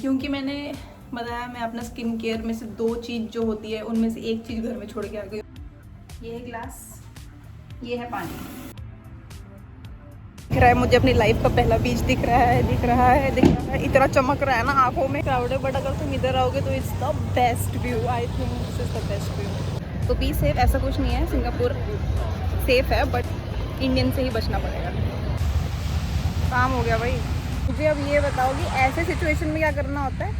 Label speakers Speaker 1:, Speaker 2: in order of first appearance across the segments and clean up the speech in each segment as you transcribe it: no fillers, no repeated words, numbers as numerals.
Speaker 1: क्योंकि मैंने बताया मैं अपना स्किन केयर में से 2 चीज़ जो होती है उनमें से एक चीज़ घर में छोड़ के आ गई। ये है ग्लास, ये है पानी। दिख रहा है मुझे अपनी लाइफ का पहला बीच दिख रहा है। इतना चमक रहा है ना आंखों में। क्राउड है बट अगर तुम इधर आओगे तो it's the best view. I think this is the best view. तो बी सेफ, ऐसा कुछ नहीं है, सिंगापुर सेफ है बट इंडियन से ही बचना पड़ेगा। काम हो गया भाई। मुझे अब ये बताओ कि ऐसे सिचुएशन में क्या करना होता है।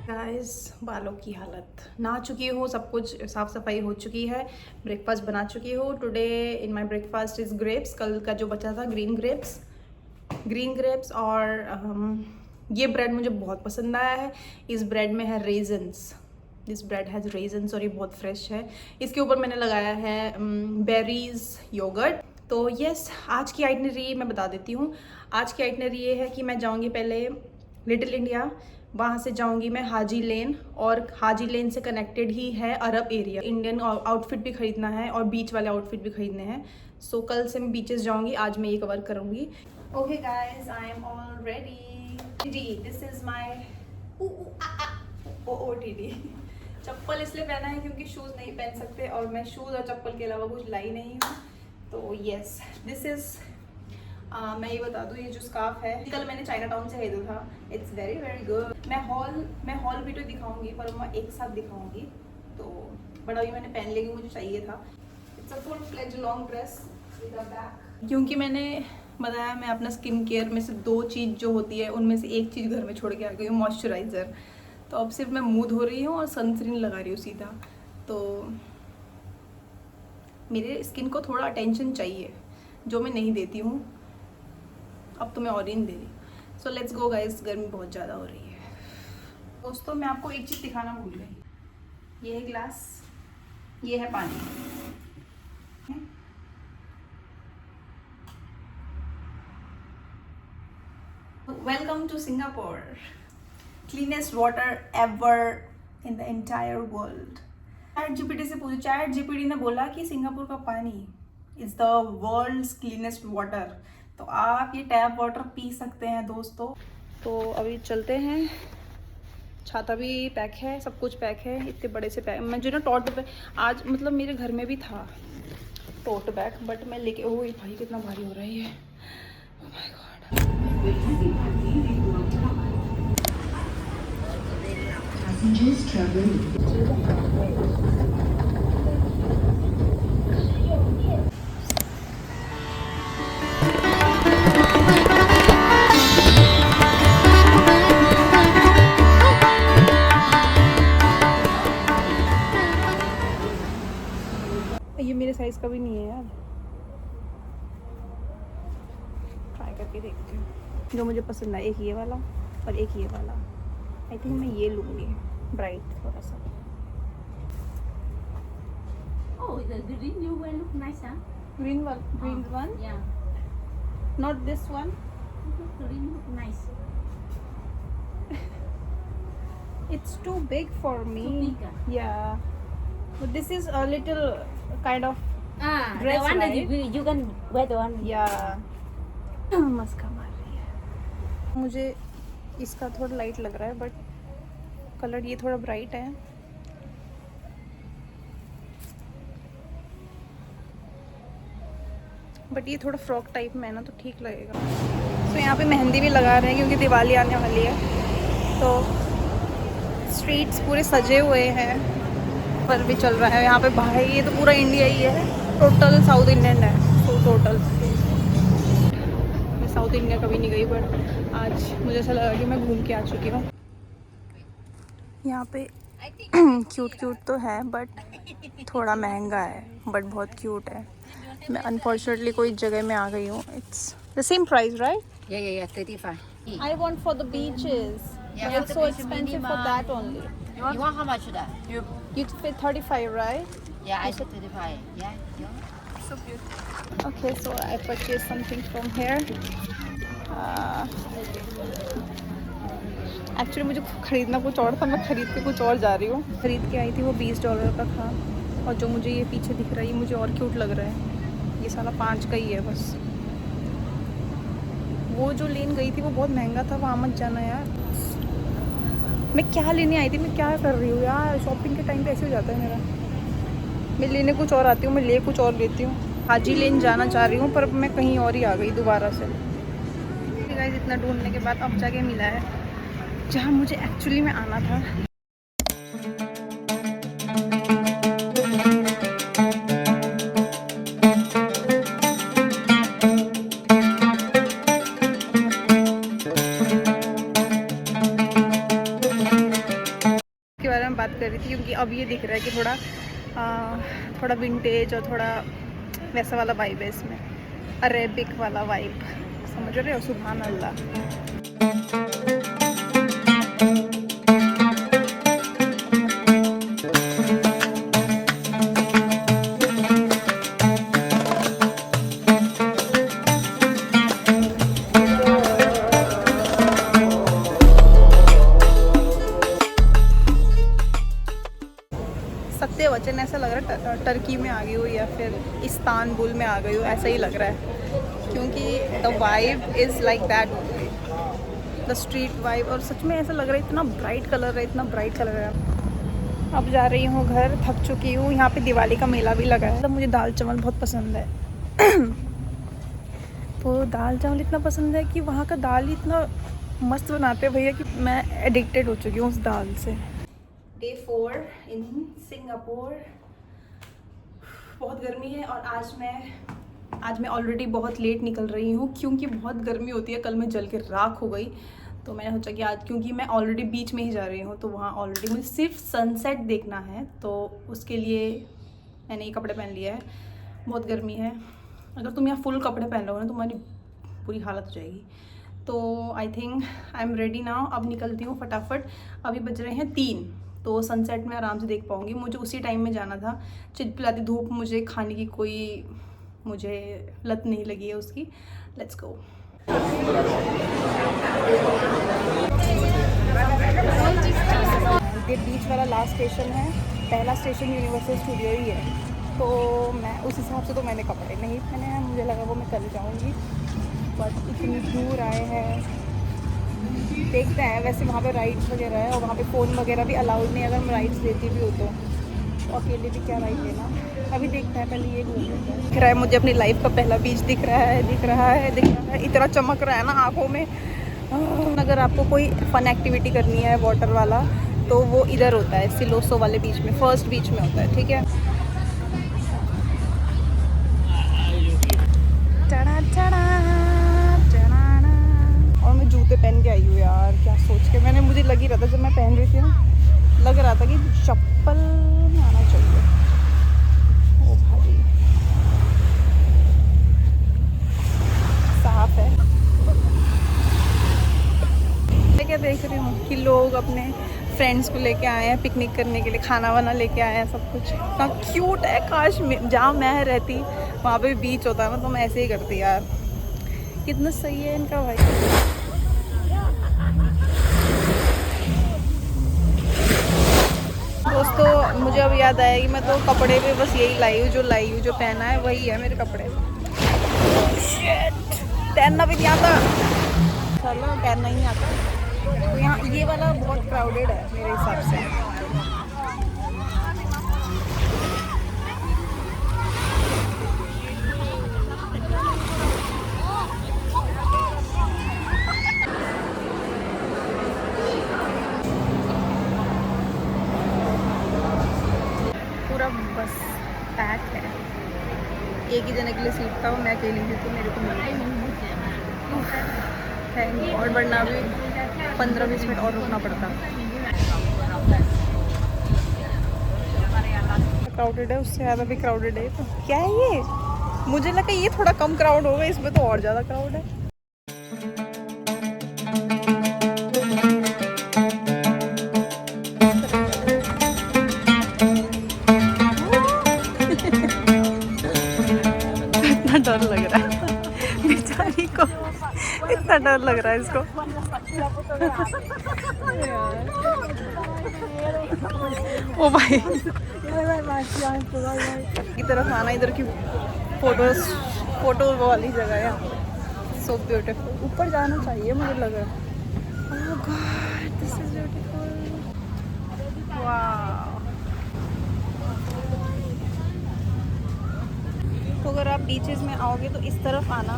Speaker 1: गाइस, बालों की हालत, नहा चुकी हो, सब कुछ साफ सफाई हो चुकी है, ब्रेकफास्ट बना चुकी हो। Today in my breakfast is grapes, कल का जो बचा था ग्रीन ग्रेप्स और ये ब्रेड मुझे बहुत पसंद आया है। इस ब्रेड में है raisins, this bread has raisins और ये बहुत फ्रेश है। इसके ऊपर मैंने लगाया है बेरीज योगर्ट। तो यस, आज की आइटनरी मैं बता देती हूँ। आज की आइटनरी ये है कि मैं जाऊँगी पहले लिटिल इंडिया, वहाँ से जाऊँगी मैं हाजी लेन, और हाजी लेन से कनेक्टेड ही है अरब एरिया। इंडियन आउटफिट भी खरीदना है और बीच वाले आउटफिट भी खरीदने हैं। सो कल से मैं बीचेस जाऊँगी, आज मैं ये कवर करूँगी। Okay guys, I am all ready. This is my OOTD। चप्पल इसलिए पहना है क्योंकि शूज़ नहीं पहन सकते और मैं शूज़ और चप्पल के अलावा कुछ लाई नहीं हूँ। तो यस, दिस इज़ मैं ये बता दूँ, ये जो स्कार्फ है कल मैंने चाइना टाउन से खरीदा था। It's very good. मैं हॉल वीडियो दिखाऊंगी पर मैं एक साथ दिखाऊंगी, तो बट अभी मैंने पहन लेगी, मुझे चाहिए था। It's a full fledge long dress with a bag. क्योंकि मैंने बताया मैं अपना स्किन केयर में से 2 चीज़ जो होती है उनमें से एक चीज़ घर में छोड़ के आ गई हूँ, मॉइस्चराइज़र। तो अब सिर्फ मैं मुँह धो रही हूँ और सनस्क्रीन लगा रही हूँ सीधा। तो मेरे स्किन को थोड़ा अटेंशन चाहिए जो मैं नहीं देती हूँ, अब तो मैं और ही नहीं दे रही। सो लेट्स गो गाइस, गर्मी बहुत ज़्यादा हो रही है। दोस्तों, मैं आपको एक चीज़ दिखाना भूल गई। ये है ग्लास, ये है पानी। Welcome to Singapore, cleanest water ever in the entire world. ChatGPT से पूछो, ChatGPT ने बोला कि सिंगापुर का पानी is the world's cleanest water. तो आप ये टैप वाटर पी सकते हैं दोस्तों। तो अभी चलते हैं, छाता भी पैक है, सब कुछ पैक है। इतने बड़े से पैक, मैं जो ना टोट बैग आज मतलब मेरे घर में भी था टोट बैग, बट मैं लेके, ओह भाई कितना भारी हो रही है, ओह माय गॉड। ये मेरे साइज का भी नहीं है यार, ट्राई करके देखती हूँ जो मुझे पसंद है। एक ये वाला और एक ये वाला। आई थिंक मैं ये लूँगी, ब्राइट थोड़ा सा।
Speaker 2: Oh, the green you will look nice, huh?
Speaker 1: Green one,
Speaker 2: Yeah,
Speaker 1: not this one.
Speaker 2: green look nice.
Speaker 1: It's too big for me.
Speaker 2: Too big, ah?
Speaker 1: Yeah, but this is a little kind of
Speaker 2: The
Speaker 1: dress,
Speaker 2: one that
Speaker 1: right?
Speaker 2: you can wear the one.
Speaker 1: yeah. मस्का मार रही है। मुझे इसका थोड़ा light लग रहा है but colour ये थोड़ा ब्राइट है। बट ये थोड़ा फ्रॉक टाइप में है ना, तो ठीक लगेगा। तो यहाँ पे मेहंदी भी लगा रहे हैं क्योंकि दिवाली आने वाली है। तो स्ट्रीट्स पूरे सजे हुए हैं, पर भी चल रहा है यहाँ पे। भाई ये तो पूरा इंडिया ही है, टोटल साउथ इंडियन है। तो टोटल मैं साउथ इंडिया कभी नहीं गई, बट आज मुझे ऐसा लगा कि मैं घूम के आ चुकी हूँ। यहाँ पे क्यूट तो है बट थोड़ा महंगा है, बट बहुत क्यूट है। मैं अनफॉर्चुनेटली कोई जगह में आ गई हूँ। It's the same price, right?
Speaker 2: Yeah, 35.
Speaker 1: I want for the beaches.
Speaker 2: Yeah,
Speaker 1: It's so expensive for that only.
Speaker 2: You want how much of that?
Speaker 1: You pay 35, right?
Speaker 2: Yeah, I said 35. Yeah, you want?
Speaker 1: So beautiful. Okay, so I purchased something from here. Actually मुझे खरीदना कुछ और था, मैं खरीद के कुछ और जा रही हूँ। खरीद के आई थी वो $20 का था, और जो मुझे ये पीछे दिख रहा है ये मुझे और क्यूट लग रहा है, ये साला 5 का ही है बस। वो जो लेन गई थी वो बहुत महंगा था, वहाँ मत जाना यार। मैं क्या लेने आई थी, मैं क्या कर रही हूँ यार, शॉपिंग के टाइम पे ऐसे हो जाता है मेरा। मैं लेने कुछ और आती हूँ, मैं ले कुछ और लेती हूँ। हाजी लेन जाना चाह रही हूँ पर मैं कहीं और ही आ गई दोबारा से। गाइस इतना ढूंढने के बाद अब जगह मिला है जहाँ मुझे एक्चुअली में आना था। के बारे में बात कर रही थी क्योंकि अब ये दिख रहा है कि थोड़ा विंटेज और थोड़ा वैसा वाला वाइब है इसमें, अरेबिक वाला वाइब, समझ रहे हो? सुभान अल्लाह। सत्य वचन ऐसा लग रहा है टर्की में आ गई हो या फिर इस्तांबुल में आ गई हो, ऐसा ही लग रहा है क्योंकि the vibe is like that, the street vibe. और सच में ऐसा लग रहा है, इतना ब्राइट कलर है, इतना ब्राइट कलर है। अब जा रही हूँ घर, थक चुकी हूँ। यहाँ पे दिवाली का मेला भी लगा है। तो मुझे दाल चावल बहुत पसंद है तो दाल चावल इतना पसंद है कि वहाँ का दाल ही इतना मस्त बनाते हैं भैया कि मैं एडिक्टेड हो चुकी हूँ उस दाल से। Day 4 in Singapore. बहुत गर्मी है और आज मैं ऑलरेडी बहुत लेट निकल रही हूँ क्योंकि बहुत गर्मी होती है। कल मैं जल के राख हो गई, तो मैंने सोचा कि आज क्योंकि मैं ऑलरेडी बीच में ही जा रही हूँ तो वहाँ ऑलरेडी मुझे सिर्फ सनसेट देखना है, तो उसके लिए मैंने ये कपड़े पहन लिया है। बहुत गर्मी है, अगर तुम यहाँ फुल कपड़े पहन लोगे ना तुम्हारी पूरी हालत हो जाएगी। तो I think I am ready now. अब निकलती हूँ फटाफट। अभी बज रहे हैं 3, तो सनसेट में आराम से देख पाऊँगी। मुझे उसी टाइम में जाना था। चिलपिलाती धूप, मुझे खाने की कोई लत नहीं लगी है उसकी। Let's go. ये बीच वाला लास्ट स्टेशन है, पहला स्टेशन यूनिवर्सल स्टूडियो ही है। तो मैं उस हिसाब से तो मैंने कपड़े नहीं पहने हैं, मुझे लगा वो मैं कल जाऊँगी, बट इतनी दूर आए हैं। देखते हैं, वैसे वहाँ पे राइड्स वगैरह है और वहाँ पे फ़ोन वगैरह भी अलाउड नहीं, अगर मैं राइड्स लेती भी हो तो अकेले भी क्या राइड लेना। अभी देखते हैं, पहले ये दिख रहा है मुझे अपनी लाइफ का पहला बीच दिख रहा है। इतना चमक रहा है ना आँखों में। अगर आपको कोई फ़न एक्टिविटी करनी है वाटर वाला तो वो इधर होता है, सिलोसो वाले बीच में, फर्स्ट बीच में होता है, ठीक है। और मैं जूते पहन के आई हूँ यार, क्या सोच के मुझे लग ही रहा था जब मैं पहन रही थी ना, लग रहा था कि चप्पल में आना चाहिए। ओ भाई साफ है। मैं क्या देख रही हूँ कि लोग अपने फ्रेंड्स को लेके आए हैं पिकनिक करने के लिए, खाना वाना लेके आए हैं, सब कुछ इतना क्यूट है। काश जहाँ मैं रहती वहाँ पे बीच होता ना तो मैं ऐसे ही करती यार। कितना सही है इनका भाई। दोस्तों मुझे अब याद आया कि मैं तो कपड़े पे बस यही लाई हूँ, जो पहना है वही है मेरे कपड़े। तैरना भी नहीं आता, चलो तैरना ही नहीं आता। तो यहाँ ये वाला बहुत क्राउडेड है मेरे हिसाब से। पूरा बस पैक है, एक ही जने के लिए सीट था, वो मैं अकेली थी तो मेरे को मिल गई। थैंक गॉड, वरना भी 15-20 मिनट और रुकना पड़ता। क्राउडेड है, उससे ज़्यादा भी क्राउडेड है। तो क्या है ये, मुझे लगा ये थोड़ा कम क्राउड होगा, इसमें तो और ज़्यादा क्राउड है। इतना डर लग रहा है बेचारी को, इतना डर लग रहा है इसको। ओ भाई की तरफ आना, इधर की फोटो वाली जगह है यहाँ। So beautiful. ऊपर जाना चाहिए मुझे लग रहा है। ओह गॉड दिस इज ब्यूटीफुल। वाह। तो अगर आप बीचेस में आओगे तो इस तरफ आना।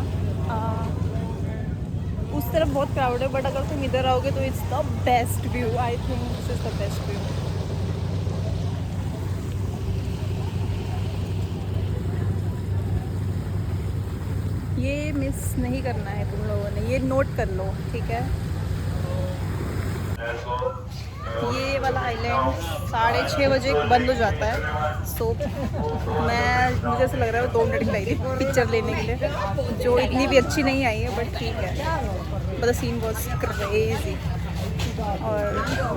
Speaker 1: उस तरफ बहुत क्राउड है, बट अगर तुम इधर आओगे तो it's the best view. I think this is the best view. ये मिस नहीं करना है तुम लोगों ने, ये नोट कर लो, ठीक है। ये वाला आइलैंड 6:30 बजे बंद हो जाता है। सो मुझे ऐसा लग रहा है 2 मिनट की लगी थी पिक्चर लेने के लिए, जो इतनी भी अच्छी नहीं आई है, बट ठीक है। But the scene was crazy. और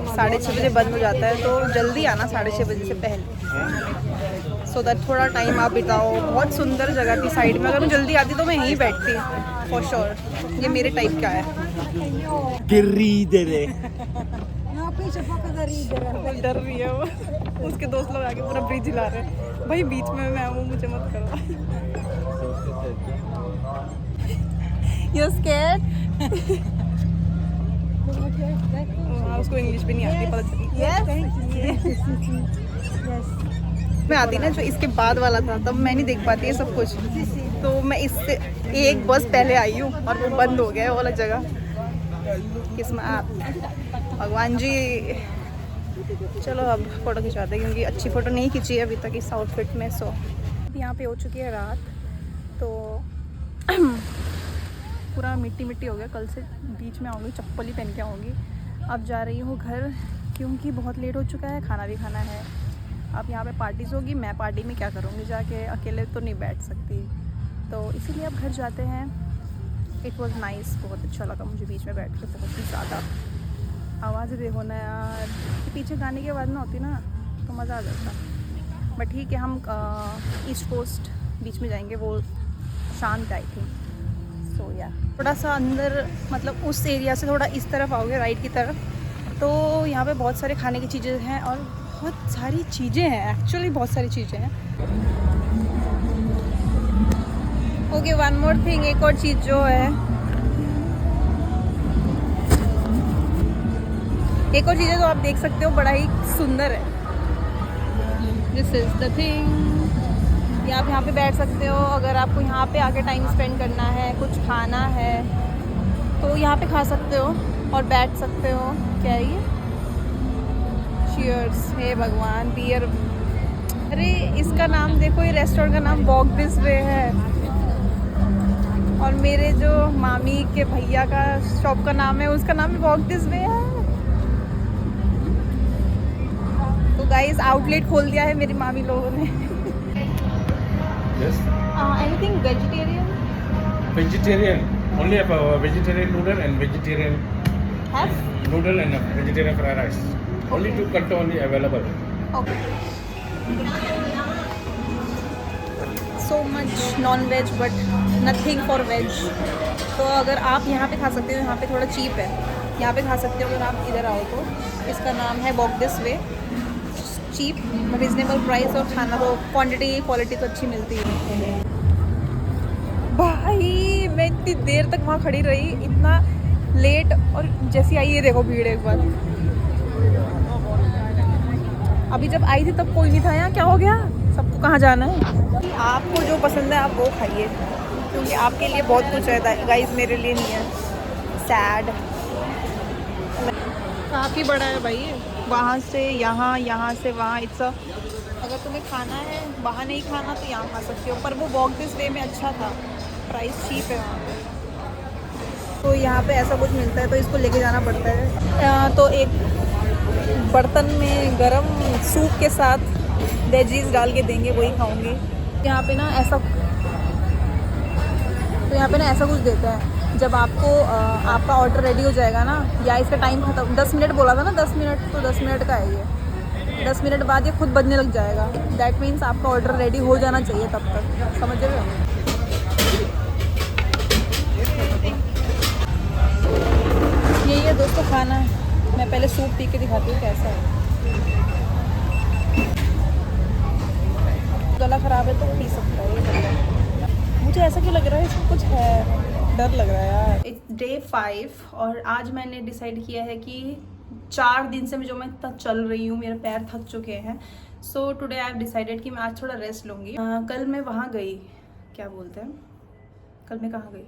Speaker 1: 6:30 बजे बंद हो जाता है, तो जल्दी आना 6:30 बजे से पहले, सो दैट थोड़ा टाइम आप बिताओ। बहुत सुंदर जगह थी साइड में। अगर मैं जल्दी आती तो मैं यहीं बैठती फॉर श्योर। ये मेरे टाइप का है। डर रही है वो। उसके दोस्त लोग आगे पूरा ब्रिज हिला रहे हैं। भाई बीच में मैं हूँ, मुझे मत करो। You're scared? उसको इंग्लिश भी नहीं आती, पता चली। Yes. मैं आती ना, जो इसके बाद वाला था तब मैं नहीं देख पाती है सब कुछ, तो मैं इससे एक बस पहले आई हूँ और वो बंद हो गया है वो वाला जगह। किस्मत भगवान जी। चलो अब फ़ोटो खिंचवाते हैं, क्योंकि अच्छी फ़ोटो नहीं खींची है अभी तक इस आउटफिट में। सो यहाँ पे हो चुकी है रात, तो पूरा मिट्टी मिट्टी हो गया। कल से बीच में आऊँगी, चप्पल ही पहन के आऊँगी। अब जा रही हूँ घर, क्योंकि बहुत लेट हो चुका है, खाना भी खाना है। अब यहाँ पे पार्टीज़ होगी, मैं पार्टी में क्या करूँगी जाके, अकेले तो नहीं बैठ सकती, तो इसीलिए अब घर जाते हैं। इट वॉज़ नाइस, बहुत अच्छा लगा मुझे बीच में बैठ कर, बहुत ही ज़्यादा। आवाज़ देखो ना यार, पीछे गाने की आवाज़ ना होती ना तो मज़ा आ जाता। बट ठीक है, हम ईस्ट कोस्ट बीच में जाएंगे, वो शांत आई थिंक। सो या थोड़ा सा अंदर, मतलब उस एरिया से थोड़ा इस तरफ आओगे राइट की तरफ, तो यहाँ पे बहुत सारे खाने की चीज़ें हैं और बहुत सारी चीज़ें हैं, एक्चुअली बहुत सारी चीज़ें हैं। ओके, वन मोर थिंग, एक और चीज़ जो है, एक और चीज़ें जो आप देख सकते हो, बड़ा ही सुंदर है। This is the thing. आप यहाँ पे बैठ सकते हो। अगर आपको यहाँ पे आके टाइम स्पेंड करना है, कुछ खाना है, तो यहाँ पे खा सकते हो और बैठ सकते हो। क्या है ये? चीयर्स। हे भगवान, बियर। अरे इसका नाम देखो, ये रेस्टोरेंट का नाम वॉक दिस वे है, और मेरे जो मामी के भैया का शॉप का नाम है, उसका नाम वॉक दिस वे है। तो गाइस, आउटलेट खोल दिया है मेरी मामी लोगों ने।
Speaker 3: Yes.
Speaker 1: Anything vegetarian?
Speaker 3: Vegetarian. Only have a vegetarian noodle and vegetarian
Speaker 1: Have?
Speaker 3: noodle and a vegetarian fried rice. Only two kanto only available.
Speaker 1: Okay. So much non-veg but nothing for veg. तो अगर आप यहाँ पे खा सकते हो, यहाँ पे थोड़ा चीप है, यहाँ पे खा सकते हो अगर आप इधर आओ तो। इसका नाम है walk this way. Cheap, reasonable price, और खाना तो क्वांटिटी क्वालिटी तो अच्छी मिलती है। भाई मैं इतनी देर तक वहाँ खड़ी रही, इतना लेट, और जैसी आई ये देखो भीड़ एक बार। अभी जब आई थी तब कोई नहीं था यहाँ, क्या हो गया? सबको कहाँ जाना है? आपको जो पसंद है आप वो खाइए, क्योंकि आपके लिए बहुत कुछ है गाइस, मेरे लिए नहीं है। सैड। काफ़ी बड़ा है भाई, वहाँ से यहाँ, यहाँ से वहाँ। अगर तुम्हें खाना है, वहाँ नहीं खाना तो यहाँ खा सकते हो, पर वो वॉक दिस वे में अच्छा था, प्राइस चीप है वहाँ पे। तो यहाँ पे ऐसा कुछ मिलता है तो इसको लेके जाना पड़ता है। तो एक बर्तन में गरम सूप के साथ वेजीज डाल के देंगे, वही खाऊंगी। यहाँ पे ना ऐसा कुछ देता है, जब आपको आपका ऑर्डर रेडी हो जाएगा ना, या इसका टाइम खत्म, 10 मिनट बोला था ना, 10 मिनट, तो 10 मिनट का है ये। 10 मिनट बाद ये खुद बनने लग जाएगा। दैट मीन्स आपका ऑर्डर रेडी हो जाना चाहिए तब तक, समझ रहे हो? यही है दोस्तों खाना। मैं पहले सूप पी के दिखाती हूँ कैसा है। गला ख़राब है तो पी सकता है ये बढ़िया। मुझे ऐसा क्यों लग रहा है इसमें कुछ है, डर लग रहा है यार। इट्स डे 5 और आज मैंने डिसाइड किया है कि 4 दिन से जो मैं इतना चल रही हूँ, मेरे पैर थक चुके हैं। So today I have decided कि मैं आज थोड़ा रेस्ट लूँगी। कल मैं वहाँ गई, क्या बोलते हैं, कल मैं कहाँ गई,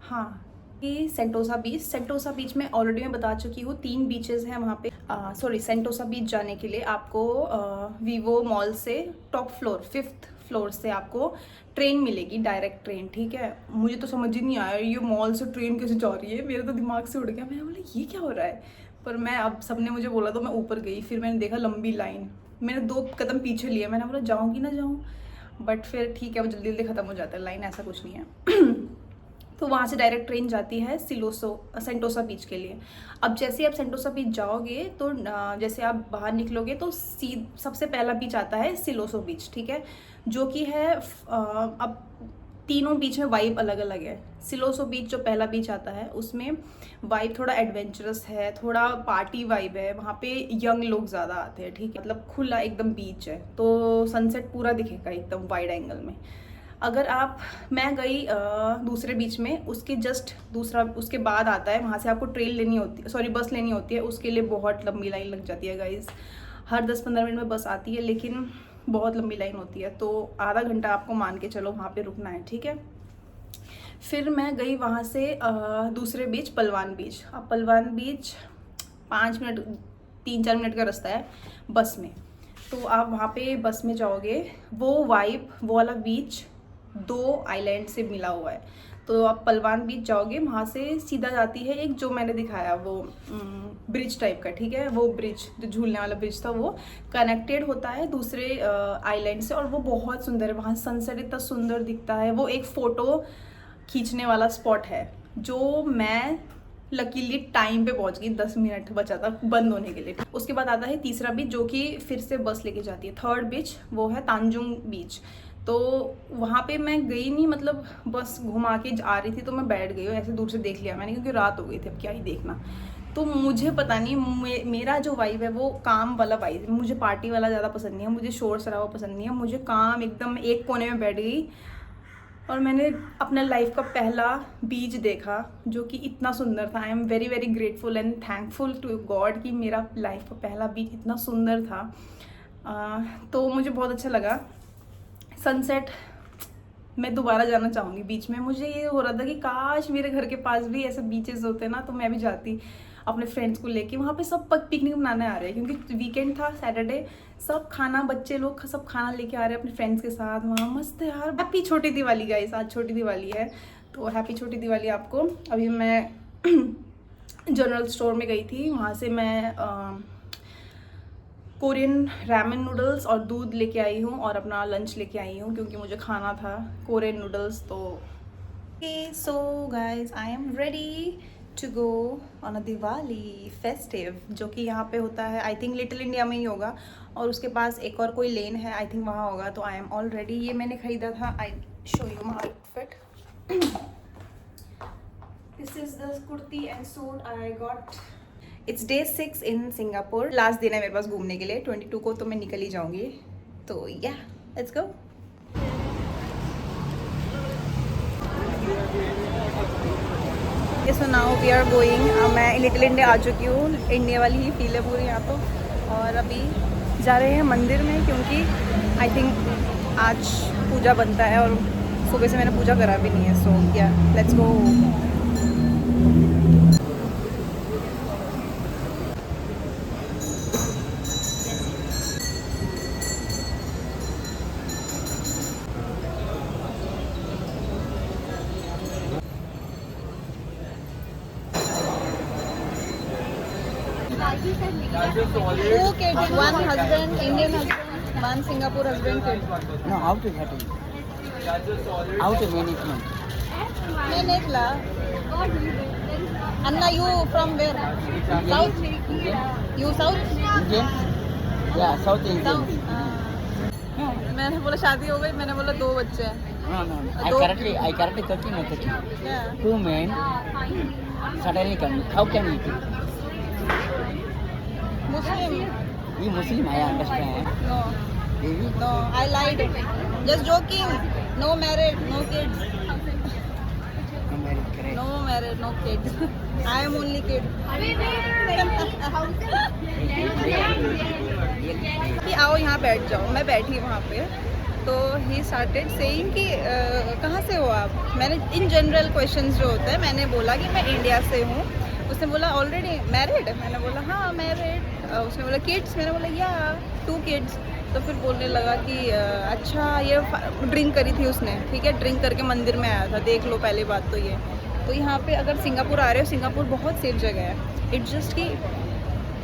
Speaker 1: हाँ कि सेंटोसा बीच। सेंटोसा बीच में ऑलरेडी मैं बता चुकी हूँ, 3 बीचेस हैं वहाँ पे। सेंटोसा बीच जाने के लिए आपको वीवो मॉल से टॉप फ्लोर 5th फ्लोर से आपको ट्रेन मिलेगी, डायरेक्ट ट्रेन, ठीक है। मुझे तो समझ ही नहीं आया ये मॉल से ट्रेन कैसे जा रही है, मेरे तो दिमाग से उड़ गया। मैंने बोला ये क्या हो रहा है, पर मैं अब सबने मुझे बोला तो मैं ऊपर गई। फिर मैंने देखा लंबी लाइन, मैंने 2 कदम पीछे लिए, मैंने बोला जाऊँगी ना जाऊँ, बट फिर ठीक है वो जल्दी जल्दी ख़त्म हो जाता है लाइन, ऐसा कुछ नहीं है। तो वहाँ से डायरेक्ट ट्रेन जाती है सेंटोसा बीच के लिए। अब जैसे आप सेंटोसा बीच जाओगे तो जैसे आप बाहर निकलोगे तो सबसे पहला बीच आता है सिलोसो बीच, ठीक है, जो कि है अब तीनों बीच में वाइब अलग अलग है। सिलोसो बीच जो पहला बीच आता है उसमें वाइब थोड़ा एडवेंचरस है, थोड़ा पार्टी वाइब है, वहाँ पे यंग लोग ज़्यादा आते हैं, ठीक है, मतलब खुला एकदम बीच है तो सनसेट पूरा दिखेगा एकदम वाइड एंगल में। अगर मैं गई दूसरे बीच में, उसके जस्ट उसके बाद आता है, वहाँ से आपको ट्रेन लेनी होती है, बस लेनी होती है। उसके लिए बहुत लंबी लाइन लग जाती है गाइस, हर 10-15 मिनट में बस आती है, लेकिन बहुत लंबी लाइन होती है, तो आधा घंटा आपको मान के चलो वहाँ पे रुकना है, ठीक है। फिर मैं गई वहाँ से दूसरे बीच पलवान बीच। अब पलवान बीच 3-4 मिनट का रास्ता है बस में, तो आप वहाँ पे बस में जाओगे। वो वाला बीच 2 आइलैंड से मिला हुआ है, तो आप पलवान बीच जाओगे, वहाँ से सीधा जाती है एक, जो मैंने दिखाया वो ब्रिज टाइप का, ठीक है, वो ब्रिज जो झूलने वाला ब्रिज था वो कनेक्टेड होता है दूसरे आइलैंड से, और वो बहुत सुंदर है। वहाँ सनसेट इतना सुंदर दिखता है, वो एक फ़ोटो खींचने वाला स्पॉट है, जो मैं लकीली टाइम पे पहुंच गई, 10 मिनट बचा था बंद होने के लिए। उसके बाद आता है तीसरा बीच, जो कि फिर से बस लेके जाती है। 3rd बीच वो है तांजुंग बीच, तो वहाँ पे मैं गई नहीं, मतलब बस घुमा के आ रही थी तो मैं बैठ गई, ऐसे दूर से देख लिया मैंने, क्योंकि रात हो गई थी, अब क्या ही देखना। तो मुझे पता नहीं, मेरा जो वाइब है वो काम वाला वाइब है, मुझे पार्टी वाला ज़्यादा पसंद नहीं है, मुझे शोर शराबा पसंद नहीं है, मुझे काम एकदम एक कोने में बैठ गई और मैंने अपना लाइफ का पहला बीच देखा, जो कि इतना सुंदर था। I am very very grateful and thankful to God कि मेरा लाइफ का पहला बीच इतना सुंदर था। तो मुझे बहुत अच्छा लगा। सनसेट मैं दोबारा जाना चाहूँगी बीच में। मुझे ये हो रहा था कि काश मेरे घर के पास भी ऐसे बीचेस होते ना, तो मैं भी जाती अपने फ्रेंड्स को लेके। वहाँ पे सब पिकनिक मनाने आ रहे हैं, क्योंकि वीकेंड था, सैटरडे, सब खाना, बच्चे लोग सब खाना लेके आ रहे हैं अपने फ्रेंड्स के साथ। वहाँ मस्त है यार। हैप्पी छोटी दिवाली गाइस, आज छोटी दिवाली है, तो हैप्पी छोटी दिवाली आपको। अभी मैं जनरल स्टोर में गई थी, वहाँ से मैं कोरियन रैमन नूडल्स और दूध लेके आई हूँ, और अपना लंच लेके आई हूँ, क्योंकि मुझे खाना था कोरियन नूडल्स। तो so guys I am ready to go on a Diwali festive, जो कि यहाँ पे होता है, आई थिंक लिटिल इंडिया में ही होगा, और उसके पास एक और कोई लेन है, आई थिंक वहाँ होगा। तो आई एम ऑल रेडी। ये मैंने खरीदा था, I show you my outfit. This is the kurti and suit I got. It's day 6 in Singapore, last दिन है मेरे पास घूमने के लिए। 22 को तो मैं निकल ही जाऊंगी, तो या let's go. So now we are going. मैं लिटिल इंडिया आ चुकी हूँ, इंडिया वाली ही फील है पूरी यहाँ तो। और अभी जा रहे हैं मंदिर में, क्योंकि आई थिंक आज पूजा बनता है, और सुबह से मैंने पूजा करा भी नहीं है। सो या let's go. Two kids, one husband, Indian husband, one Singapore husband kid.
Speaker 4: No, out is happening. Out is management.
Speaker 1: Manila. Anna, you from where? South? You South?
Speaker 4: Indian? Yeah, South Indian.
Speaker 1: South. मैंने बोला शादी हो गई, मैंने बोला 2 बच्चे हैं।
Speaker 4: No. I correctly talking or talking.
Speaker 1: Yeah.
Speaker 4: 2 men suddenly come. How can it be?
Speaker 1: Muslim?
Speaker 4: You Muslim, I understand.
Speaker 1: No.
Speaker 4: Baby?
Speaker 1: No, I lied. Just joking. No married, no kids.
Speaker 4: No married, correct.
Speaker 1: No married, no kids. I am only kid. कि आओ यहाँ बैठ जाओ, मैं बैठी वहाँ पे, तो ही स्टार्टेड सेइंग कि कहाँ से हो आप। मैंने इन जनरल क्वेश्चंस जो होते हैं मैंने बोला कि मैं इंडिया से हूँ। उसने बोला ऑलरेडी मैरिड, मैंने बोला हाँ मैरिड। उसने बोला किड्स, मैंने बोला या 2 kids। तो फिर बोलने लगा कि अच्छा ये ड्रिंक करी थी उसने, ठीक है, ड्रिंक करके मंदिर में आया था, देख लो पहली बात तो ये। तो यहाँ पे अगर सिंगापुर आ रहे हो, सिंगापुर बहुत सेफ जगह है। इट्स जस्ट कि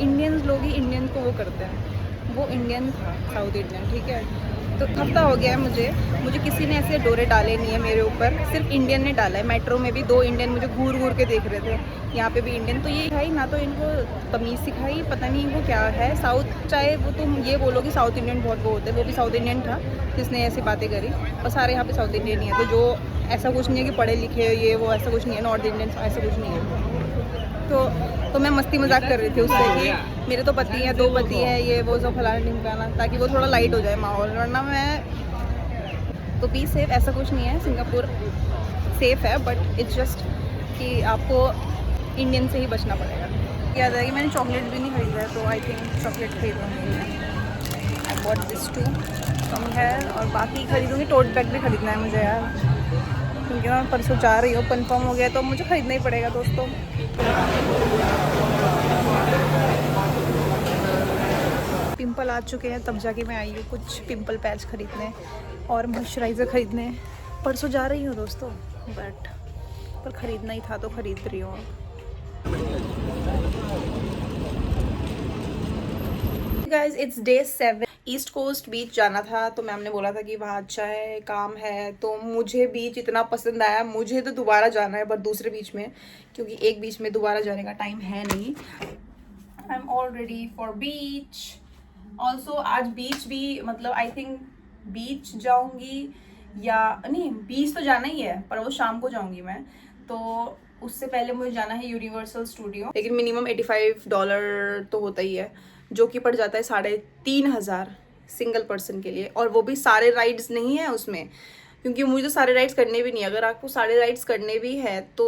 Speaker 1: इंडियंस लोग ही इंडियन को वो करते हैं। वो इंडियन था, साउथ इंडियन, ठीक है। तो हफ्ता हो गया है मुझे किसी ने ऐसे डोरे डाले नहीं है मेरे ऊपर, सिर्फ इंडियन ने डाला है। मेट्रो में भी 2 इंडियन मुझे घूर घूर के देख रहे थे, यहाँ पे भी इंडियन। तो ये भाई ना तो इनको तमीज़ सिखाई, पता नहीं वो क्या है। साउथ, चाहे वो तुम ये बोलो कि साउथ इंडियन बहुत वो होते हैं, वो भी साउथ इंडियन था जिसने ऐसी बातें करी, और सारे यहाँ पे साउथ इंडियन ही है। तो जो ऐसा कुछ नहीं है कि पढ़े लिखे ये वो, ऐसा कुछ नहीं है। नॉर्थ इंडियन ऐसा कुछ नहीं है। तो मैं मस्ती मजाक कर रही थी उससे कि मेरे तो पति हैं, 2 पति हैं, ये वो सब फलाना ढिमकाना, ताकि वो थोड़ा लाइट हो जाए माहौल, वरना मैं तो बी सेफ। ऐसा कुछ नहीं है, सिंगापुर सेफ है, बट इट्स जस्ट कि आपको इंडियन से ही बचना पड़ेगा। याद है कि मैंने चॉकलेट भी नहीं खरीदा है, तो आई थिंक चॉकलेट खरीदूँगी। आई बॉट दिस 2 कम है, और बाकी खरीदूँगी। टोट बैग भी खरीदना है मुझे यार, क्योंकि मैं परसों जा रही हूँ, कंफर्म हो गया तो मुझे ख़रीदना ही पड़ेगा दोस्तों। पिंपल आ चुके हैं, तब जाके मैं आई हूँ कुछ पिंपल पैच खरीदने और मॉइस्चराइज़र खरीदने। परसों जा रही हूँ दोस्तों, बट पर ख़रीदना ही था तो ख़रीद रही हूँ। Guys it's day 7। East coast beach जाना था, तो मैम ने बोला था कि वहाँ अच्छा है, काम है। तो मुझे बीच इतना पसंद आया, मुझे तो दोबारा जाना है, पर दूसरे बीच में, क्योंकि एक बीच में दोबारा जाने का टाइम है नहीं। I am all ready for beach. Also आज बीच भी, मतलब आई थिंक बीच जाऊँगी या नहीं, बीच तो जाना ही है, पर वो शाम को जाऊँगी मैं। तो उससे पहले मुझे जाना है यूनिवर्सल स्टूडियो, लेकिन मिनिमम $85 तो होता ही है, जो कि पड़ जाता है 3,500 सिंगल पर्सन के लिए। और वो भी सारे राइड्स नहीं है उसमें, क्योंकि मुझे तो सारे राइड्स करने भी नहीं है। अगर आपको सारे राइड्स करने भी है तो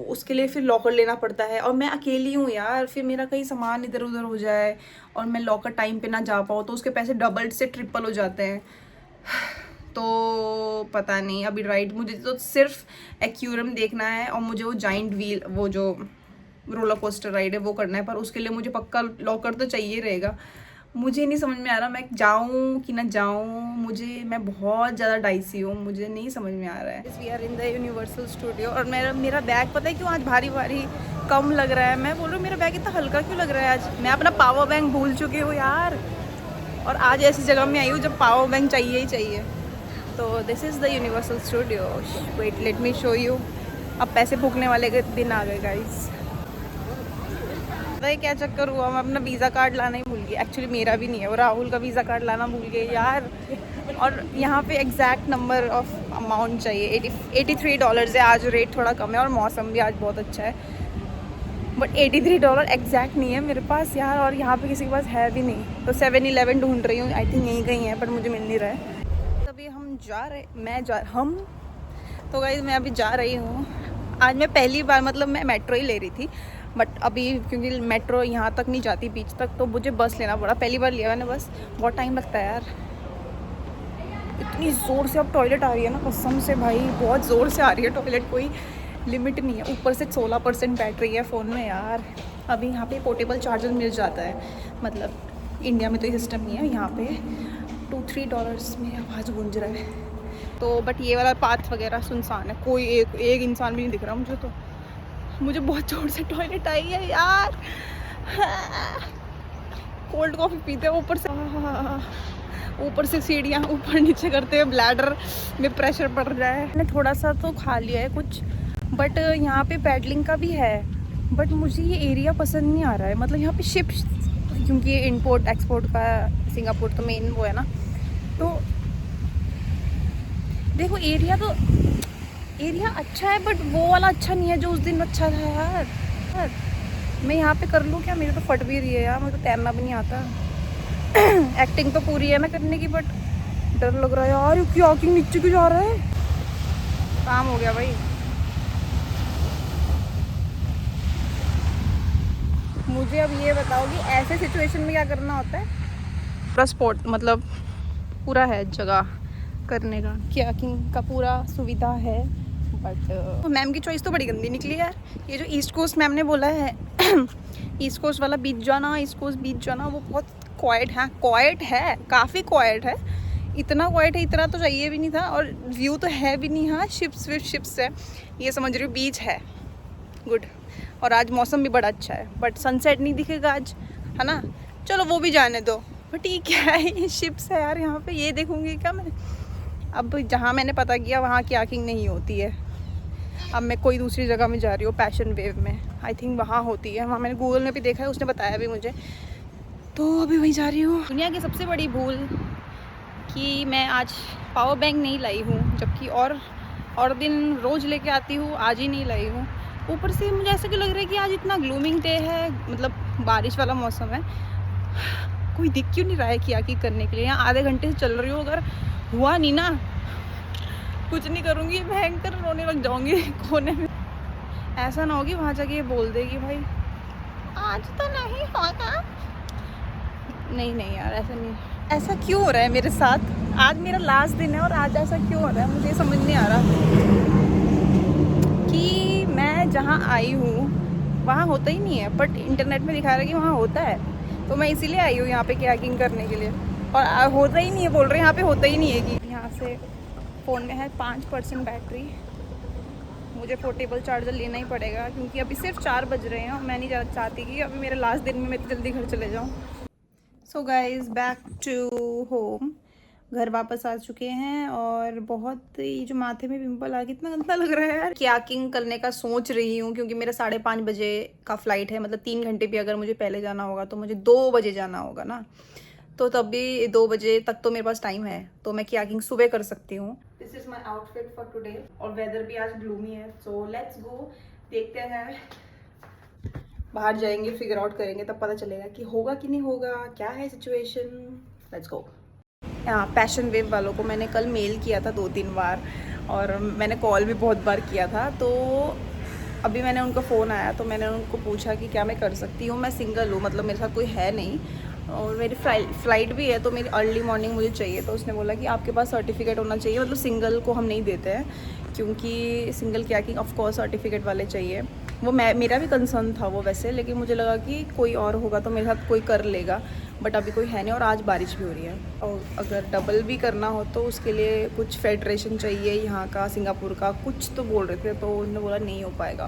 Speaker 1: उसके लिए फिर लॉकर लेना पड़ता है, और मैं अकेली हूँ यार, फिर मेरा कहीं सामान इधर उधर हो जाए और मैं लॉकर टाइम पे ना जा पाऊँ तो उसके पैसे डबल से ट्रिपल हो जाते हैं। तो पता नहीं, अभी राइड मुझे तो सिर्फ एक्यूरम देखना है, और मुझे वो जाइंट व्हील, वो जो रोलर कोस्टर राइड है वो करना है, पर उसके लिए मुझे पक्का लॉकर तो चाहिए रहेगा। मुझे नहीं समझ में आ रहा मैं जाऊँ कि ना जाऊँ, मैं बहुत ज़्यादा डाइसी हूँ, मुझे नहीं समझ में आ रहा है। We are in the Universal Studio, और मेरा बैग पता है क्यों आज भारी भारी कम लग रहा है। मैं बोल रही हूँ मेरा बैग इतना हल्का क्यों लग रहा है आज। मैं अपना पावर बैंक भूल चुकी हूँ यार, और आज ऐसी जगह में आई हूँ जब पावर बैंक चाहिए ही चाहिए। तो this is the Universal Studio. Wait, let me show you. अब पैसे फूकने वाले के दिन आ गए गाइस। पता है क्या चक्कर हुआ, मैं अपना वीज़ा कार्ड लाना ही भूल गई। एक्चुअली मेरा भी नहीं है, वो राहुल का वीज़ा कार्ड लाना भूल गई यार। और यहाँ पे एग्जैक्ट नंबर ऑफ अमाउंट चाहिए। $83 है। आज रेट थोड़ा कम है और मौसम भी आज बहुत अच्छा है, बट $83 एग्जैक्ट नहीं है मेरे पास यार, और यहाँ पे किसी के पास है भी नहीं। तो 7-Eleven ढूंढ रही हूँ, आई थिंक यहीं कहीं है, पर मुझे मिल नहीं रहा है। तभी तो गाइस मैं अभी जा रही हूँ। आज मैं पहली बार, मतलब मैं मेट्रो ही ले रही थी, बट अभी क्योंकि मेट्रो यहाँ तक नहीं जाती बीच तक, तो मुझे बस लेना पड़ा। पहली बार लिया मैंने बस, बहुत टाइम लगता है यार। इतनी ज़ोर से अब टॉयलेट आ रही है ना, कसम से भाई बहुत ज़ोर से आ रही है टॉयलेट, कोई लिमिट नहीं है। ऊपर से 16% बैटरी है फ़ोन में यार। अभी यहाँ पे पोर्टेबल चार्जर मिल जाता है, मतलब इंडिया में तो ये सिस्टम नहीं है। यहाँ पे $2-3 में आवाज़ गूंज रहा है। तो बट ये वाला पाथ वगैरह सुनसान है, कोई एक इंसान भी नहीं दिख रहा मुझे। तो मुझे बहुत जोर से टॉयलेट आई है यार। कोल्ड कॉफ़ी पीते हैं, ऊपर से सीढ़ियाँ ऊपर नीचे करते हुए ब्लैडर में प्रेशर पड़ रहा है। मैंने थोड़ा सा तो खा लिया है कुछ, बट यहाँ पे पैडलिंग का भी है, बट मुझे ये एरिया पसंद नहीं आ रहा है। मतलब यहाँ पे शिप्स, क्योंकि ये इंपोर्ट एक्सपोर्ट का सिंगापुर तो मेन वो है ना, तो देखो एरिया अच्छा है, बट वो वाला अच्छा नहीं है जो उस दिन अच्छा था यार। मैं यहाँ पे कर लूँ क्या, मेरी तो फट भी रही है यार, मुझे तो तैरना भी नहीं आता। एक्टिंग तो पूरी है ना करने की, बट डर लग रहा है यार, क्या कि नीचे क्यों जा रहा है। काम हो गया भाई। मुझे अब ये बताओ कि ऐसे सिचुएशन में क्या करना होता है। पूरा स्पॉट मतलब पूरा है जगह करने का, कायाकिंग का पूरा सुविधा है, बट मैम की चॉइस तो बड़ी गंदी निकली है। ये जो ईस्ट कोस्ट मैम ने बोला है ईस्ट कोस्ट वाला बीच जाना, ईस्ट कोस्ट बीच जाना, वो बहुत क्वाइट है। क्वाइट है, काफ़ी क्वाइट है, इतना क्वाइट है, इतना तो चाहिए भी नहीं था। और व्यू तो है भी नहीं, हाँ शिप्स है, ये समझ रही हूँ, बीच है, गुड। और आज मौसम भी बड़ा अच्छा है, बट सनसेट नहीं दिखेगा आज, है ना। चलो वो भी जाने दो, बट ठीक है, ये शिप्स है यार यहाँ पे, ये देखूँगी क्या मैं। अब जहाँ मैंने पता किया वहाँ कायाकिंग नहीं होती है। अब मैं कोई दूसरी जगह में जा रही हूँ, पैशन वेव में, आई थिंक वहाँ होती है। वहाँ मैंने गूगल में भी देखा है, उसने बताया भी मुझे, तो अभी वहीं जा रही हूँ। दुनिया की सबसे बड़ी भूल कि मैं आज पावर बैंक नहीं लाई हूँ, जबकि और दिन रोज़ लेके आती हूँ, आज ही नहीं लाई हूँ। ऊपर से मुझे ऐसा क्यों लग रहा है कि आज इतना ग्लूमिंग डे है, मतलब बारिश वाला मौसम है, कोई दिख क्यों नहीं रहा है कायाकिंग करने के लिए। यहाँ आधे घंटे से चल रही हूँ, अगर हुआ नहीं ना, कुछ नहीं करूँगी, भयंकर रोने लग जाऊँगी कोने में। ऐसा ना होगी वहाँ जाके ये बोल देगी भाई आज तो नहीं होगा। नहीं यार, ऐसा नहीं, ऐसा क्यों हो रहा है मेरे साथ। आज मेरा लास्ट दिन है और आज ऐसा क्यों हो रहा है, मुझे समझ नहीं आ रहा कि मैं जहाँ आई हूँ वहाँ होता ही नहीं है, बट इंटरनेट में दिखा रहा है कि वहाँ होता है, तो मैं इसीलिए आई हूँ यहाँ पे कायाकिंग करने के लिए। और होता ही नहीं है, बोल रहे हैं यहाँ पे होता ही नहीं है। कि यहाँ से फ़ोन में है 5% बैटरी, मुझे पोर्टेबल चार्जर लेना ही पड़ेगा, क्योंकि अभी सिर्फ 4 बज रहे हैं और मैं नहीं चाहती कि अभी मेरे लास्ट दिन में मैं तो जल्दी घर चले जाऊँ। So guys, back to home, घर वापस आ चुके हैं। और बहुत, ये जो माथे में पिंपल आ, कितना गंदा लग रहा है यार। कायाकिंग करने का सोच रही हूँ, क्योंकि मेरा 5:30 बजे का फ़्लाइट है, मतलब 3 घंटे भी अगर मुझे पहले जाना होगा तो मुझे 2 बजे जाना होगा ना, तो तब भी 2 बजे तक तो मेरे पास टाइम है, तो मैं कायाकिंग सुबह कर सकती हूँ। This is my outfit for today, और वेदर भी आज ग्लूमी है, सो लेट्स गो, देखते हैं, बाहर जाएंगे, फिगर आउट करेंगे, तब पता चलेगा कि होगा कि नहीं होगा, क्या है situation. Let's go. Passion wave वालों को मैंने कल मेल किया था 2-3 बार, और मैंने कॉल भी बहुत बार किया था, तो अभी मैंने उनका फ़ोन आया तो मैंने उनको पूछा कि क्या मैं कर सकती हूँ। मैं सिंगल हूँ, मतलब मेरे साथ कोई है नहीं, और मेरी फ़्लाइट भी है, तो मेरी अर्ली मॉर्निंग मुझे चाहिए। तो उसने बोला कि आपके पास सर्टिफिकेट होना चाहिए, मतलब सिंगल को हम नहीं देते हैं, क्योंकि single kayaking of course certificate वाले चाहिए। वो मेरा भी कंसर्न था वो वैसे, लेकिन मुझे लगा कि कोई और होगा तो मेरे साथ कोई कर लेगा, बट अभी कोई है नहीं, और आज बारिश भी हो रही है। और अगर डबल भी करना हो तो उसके लिए कुछ फेडरेशन चाहिए यहाँ का, सिंगापुर का कुछ तो बोल रहे थे, तो उन्होंने बोला नहीं हो पाएगा।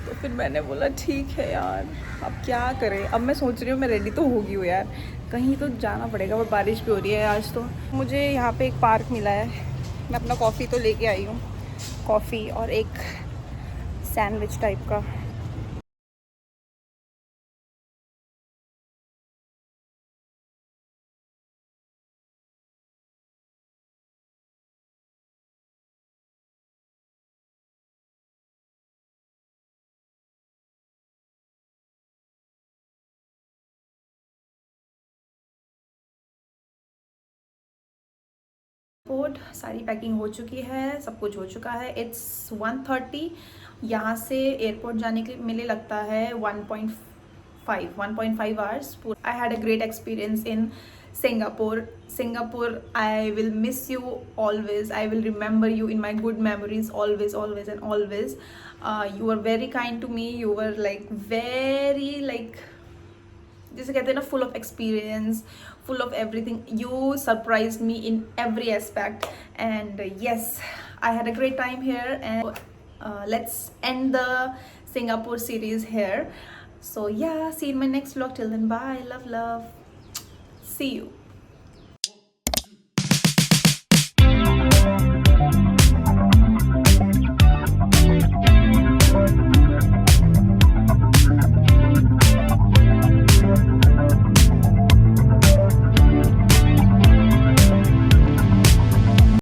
Speaker 1: तो फिर मैंने बोला ठीक है यार, अब क्या करें। अब मैं सोच रही हूँ, मैं रेडी तो हो गई हूँ यार, कहीं तो जाना पड़ेगा, और बारिश भी हो रही है आज। तो मुझे यहाँ पे एक पार्क मिला है, मैं अपना कॉफ़ी तो लेके आई हूँ, कॉफ़ी और एक सैंडविच टाइप का। सारी पैकिंग हो चुकी है, सब कुछ हो चुका है। इट्स 1:30। यहाँ से एयरपोर्ट जाने के लिए लगता है 1.5 hours. I had a great experience in Singapore. I will miss you always. I will remember you in my good memories always and always. You were very kind to me. You were like very like, जैसे कहते हैं ना, full of experience, full of everything. You surprised me in every aspect, and yes, I had a great time here. And let's end the Singapore series here. So yeah, see you in my next vlog. Till then, bye. Love. See you.